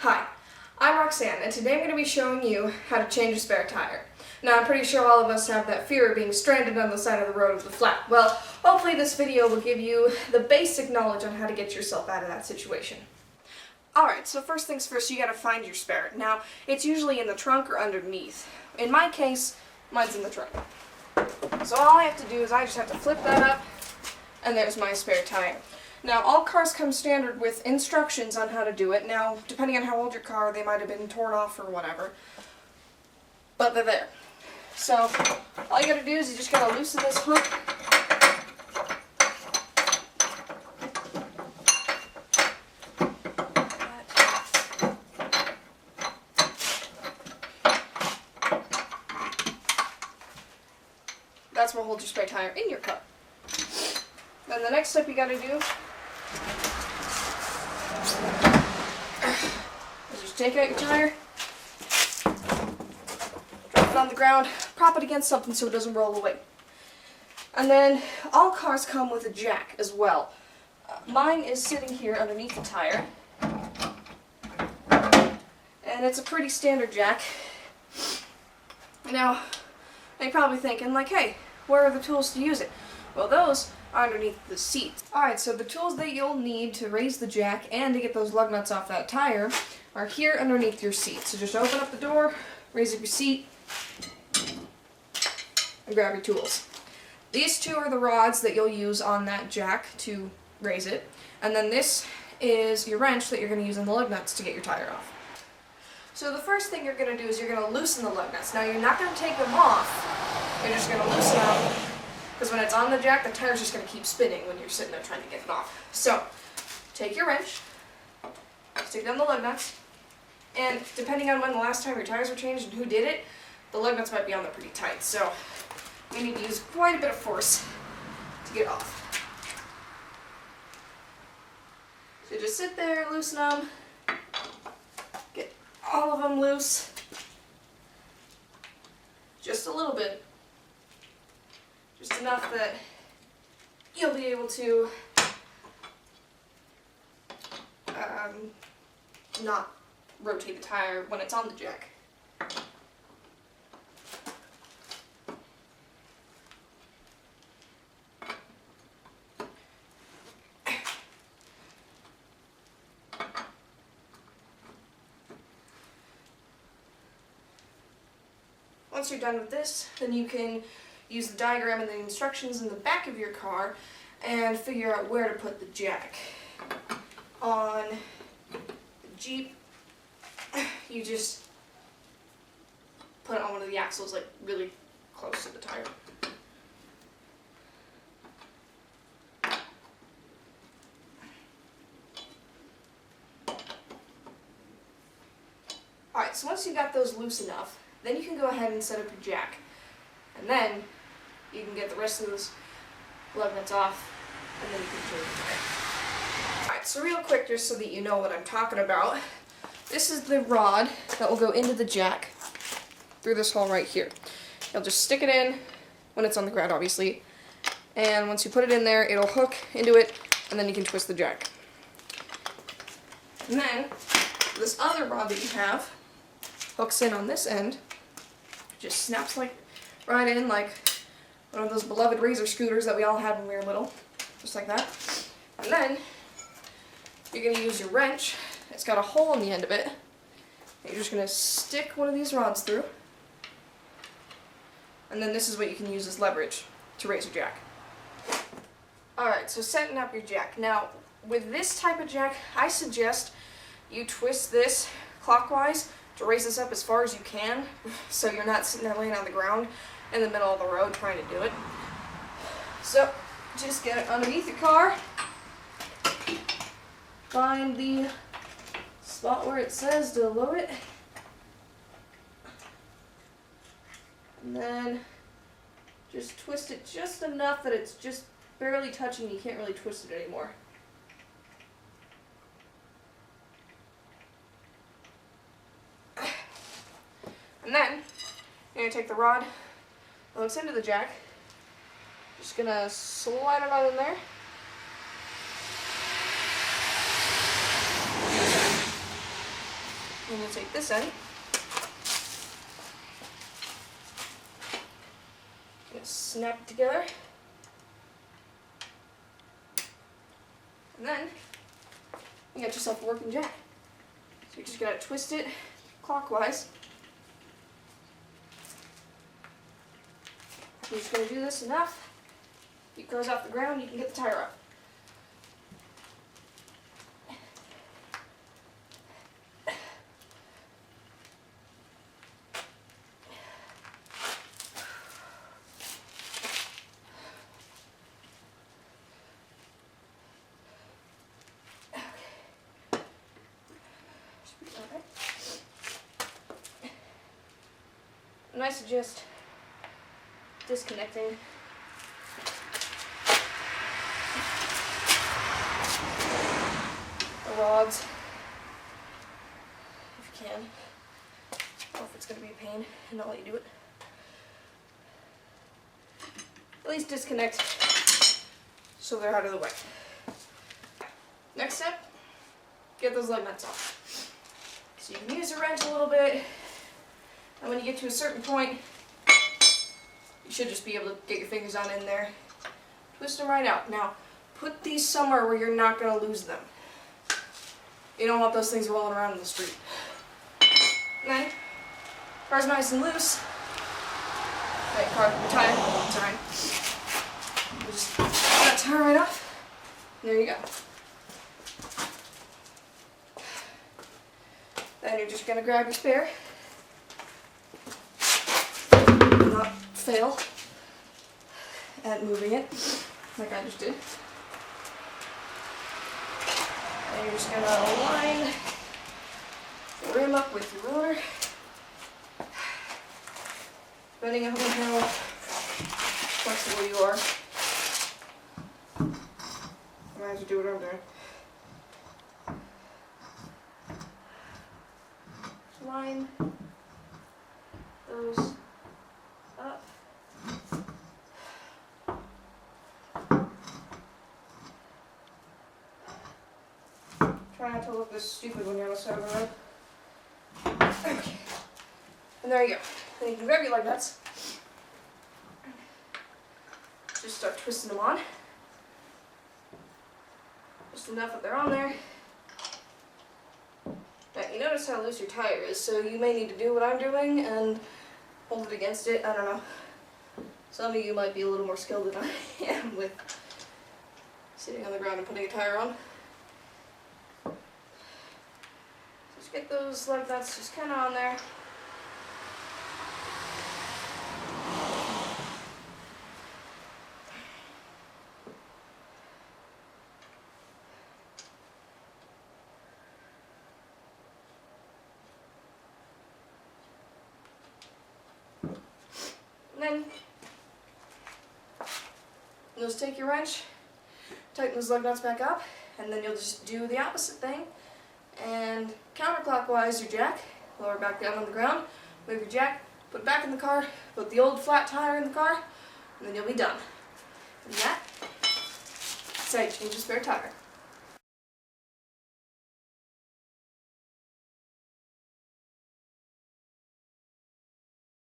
Hi, I'm Roxanne, and today I'm going to be showing you how to change a spare tire. Now, I'm pretty sure all of us have that fear of being stranded on the side of the road with a flat. Well, hopefully this video will give you the basic knowledge on how to get yourself out of that situation. Alright, so first things first, you gotta find your spare. Now, it's usually in the trunk or underneath. In my case, mine's in the trunk. So all I have to do is I just have to flip that up, and there's my spare tire. Now, all cars come standard with instructions on how to do it. Now, depending on how old your car, they might have been torn off or whatever. But they're there. So, all you gotta do is you just gotta loosen this hook. That's what holds your spare tire in your car. Then the next step you gotta do is just take out your tire, drop it on the ground, prop it against something so it doesn't roll away. And then all cars come with a jack as well. Mine is sitting here underneath the tire, and it's a pretty standard jack. Now, you're probably thinking like, hey, where are the tools to use it? Well, those are underneath the seat. Alright, so the tools that you'll need to raise the jack and to get those lug nuts off that tire are here underneath your seat. So just open up the door, raise up your seat, and grab your tools. These two are the rods that you'll use on that jack to raise it. And then this is your wrench that you're going to use on the lug nuts to get your tire off. So the first thing you're going to do is you're going to loosen the lug nuts. Now you're not going to take them off, you're just going to loosen them. Because when it's on the jack, the tire's just going to keep spinning when you're sitting there trying to get it off. So, take your wrench, stick down the lug nuts, and depending on when the last time your tires were changed and who did it, the lug nuts might be on there pretty tight. So, you need to use quite a bit of force to get off. So just sit there, loosen them, get all of them loose, just a little bit. Just enough that you'll be able to not rotate the tire when it's on the jack. Once you're done with this, then you can use the diagram and the instructions in the back of your car and figure out where to put the jack. On the Jeep, you just put it on one of the axles, like really close to the tire. Alright, so once you've got those loose enough, then you can go ahead and set up your jack. And then you can get the rest of those lug nuts off, and then you can change the tire. Alright, so real quick, just so that you know what I'm talking about, this is the rod that will go into the jack through this hole right here. You'll just stick it in when it's on the ground, obviously, and once you put it in there, it'll hook into it, and then you can twist the jack. And then, this other rod that you have hooks in on this end, just snaps like right in like one of those beloved razor scooters that we all had when we were little. Just like that. And then you're going to use your wrench. It's got a hole in the end of it. You're just going to stick one of these rods through. And then this is what you can use as leverage to raise your jack. Alright, so setting up your jack. Now, with this type of jack, I suggest you twist this clockwise to raise this up as far as you can, so you're not sitting there laying on the ground in the middle of the road trying to do it. So, just get it underneath your car, find the spot where it says to load it, and then just twist it just enough that it's just barely touching, you can't really twist it anymore. And then, you're going to take the rod that hooks into the jack, just going to slide it on in there, And you'll take this end, and snap it together, and then you got yourself a working jack. So you're just gonna twist it clockwise. You're just gonna do this enough. If it goes off the ground, you can get the tire up. And I suggest disconnecting the rods if you can. Or if it's going to be a pain and not let you do it. At least disconnect so they're out of the way. Next step, get those lug nuts off. So you can use a wrench a little bit, and when you get to a certain point, you should just be able to get your fingers on in there. Twist them right out. Now, put these somewhere where you're not going to lose them. You don't want those things rolling around in the street. And then, car's nice and loose. That car can be tied. It's alright. Just get that tire right off. There you go. Then you're just going to grab your spare. Not fail at moving it like I just did. And you're just going to align the rim up with your rotor. Depending on how flexible you are, I might have to do what I'm doing. Line those up. Try not to look this stupid when you're on the side of the road. Okay. And there you go. Then you can grab your lug nuts. Just start twisting them on. Just enough that they're on there. Now, you notice how loose your tire is, so you may need to do what I'm doing and hold it against it. I don't know. Some of you might be a little more skilled than I am with sitting on the ground and putting a tire on. Just get those lug nuts just kind of on there. And then you'll just take your wrench, tighten those lug nuts back up, and then you'll just do the opposite thing. And counterclockwise your jack, lower back down on the ground, move your jack, put it back in the car, put the old flat tire in the car, and then you'll be done. And that's how you change a spare tire.